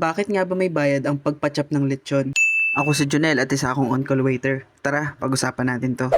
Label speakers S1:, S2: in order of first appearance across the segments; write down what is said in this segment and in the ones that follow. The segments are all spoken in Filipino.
S1: Bakit nga ba may bayad ang pagpachap ng lechon? Ako si Junel at isa akong on-call waiter. Tara, pag-usapan natin to.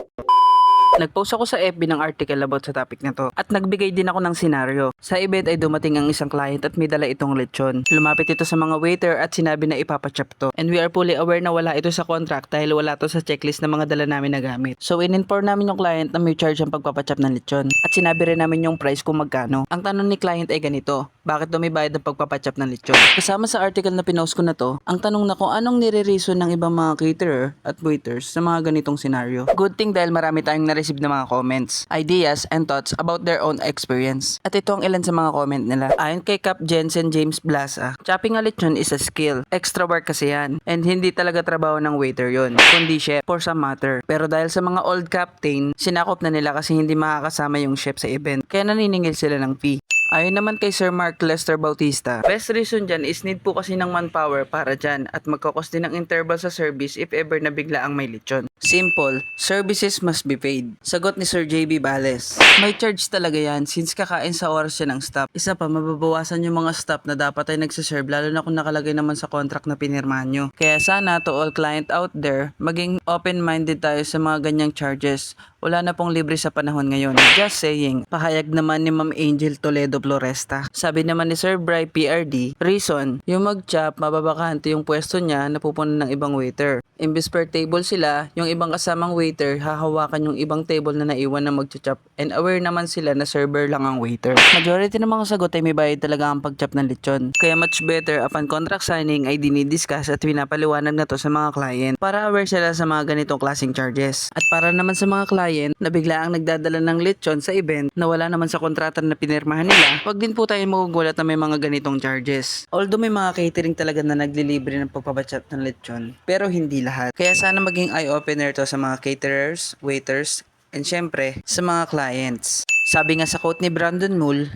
S1: Nag-post ako sa FB ng article about sa topic na to at nagbigay din ako ng senaryo. Sa event ay dumating ang isang client at may dala itong lechon. Lumapit ito sa mga waiter at sinabi na ipapachap to. And we are fully aware na wala ito sa contract dahil wala to sa checklist ng mga dala namin na gamit. So in-inform namin yung client na may charge ang pagpapachap ng lechon at sinabi rin namin yung price kung magkano. Ang tanong ni client ay ganito: bakit daw may bayad ng pagpapachap ng lechon? Kasama sa article na pinost ko na to, ang tanong na kung anong nire-reason ng ibang mga caterer at waiters sa mga ganitong senaryo. Good thing dahil marami tayong na-receive na mga comments, ideas, and thoughts about their own experience. At ito ang ilan sa mga comment nila. Ayon kay Cap Jensen James Blasa, chopping a lechon is a skill. Extra work kasi yan. And hindi talaga trabaho ng waiter yon, kundi chef for some matter. Pero dahil sa mga old captain, sinakop na nila kasi hindi makakasama yung chef sa event. Kaya naniningil sila ng fee. Ayon naman kay Sir Mark Lester Bautista, best reason dyan is need po kasi ng manpower para dyan at magkakos din ng interval sa service if ever na bigla ang may lechon. Simple, services must be paid. Sagot ni Sir JB Bales, may charge talaga yan since kakain sa oras yan ng staff. Isa pa, mababawasan yung mga staff na dapat ay nagsiserve lalo na kung nakalagay naman sa contract na pinirmahan nyo. Kaya sana to all client out there, maging open-minded tayo sa mga ganyang charges. Wala na pong libre sa panahon ngayon. Just saying. Pahayag naman ni Ma'am Angel Toledo Floresta. Sabi naman ni Sir Bry PRD, reason, yung mag-chop, mababakante yung pwesto niya na pupunan ng ibang waiter. Imbes per table sila, yung ibang kasamang waiter, hahawakan yung ibang table na naiwan na mag-chop. And aware naman sila na server lang ang waiter. Majority ng mga sagot ay may bayad talaga ang pag-chop ng lechon. Kaya much better upon contract signing ay dinidiscuss at pinapaliwanag na to sa mga client para aware sila sa mga ganitong klaseng charges. At para naman sa mga client na bigla ang nagdadala ng lechon sa event na wala naman sa kontrata na pinirmahan nila, wag din po tayo magugulat na may mga ganitong charges. Although may mga catering talaga na naglilibre ng pagpapachat ng lechon, pero hindi lahat. Kaya sana maging eye-opener to sa mga caterers, waiters, and syempre sa mga clients. Sabi nga sa quote ni Brandon Mull,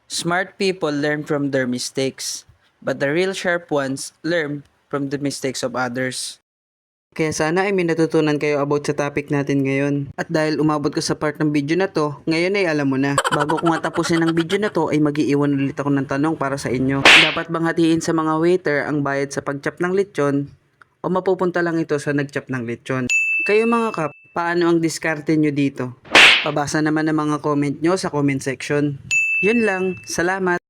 S1: smart people learn from their mistakes, but the real sharp ones learn from the mistakes of others. Kaya sana ay may natutunan kayo about sa topic natin ngayon. At dahil umabot ko sa part ng video na to, ngayon ay alam mo na. Bago ko nga tapusin ang video na to ay mag-iiwan ulit ako ng tanong para sa inyo. Dapat bang hatiin sa mga waiter ang bayad sa pag-chop ng lechon o mapupunta lang ito sa nag-chop ng lechon? Kayo mga kap, paano ang diskarte nyo dito? Pabasa naman ng mga comment nyo sa comment section. Yun lang, salamat!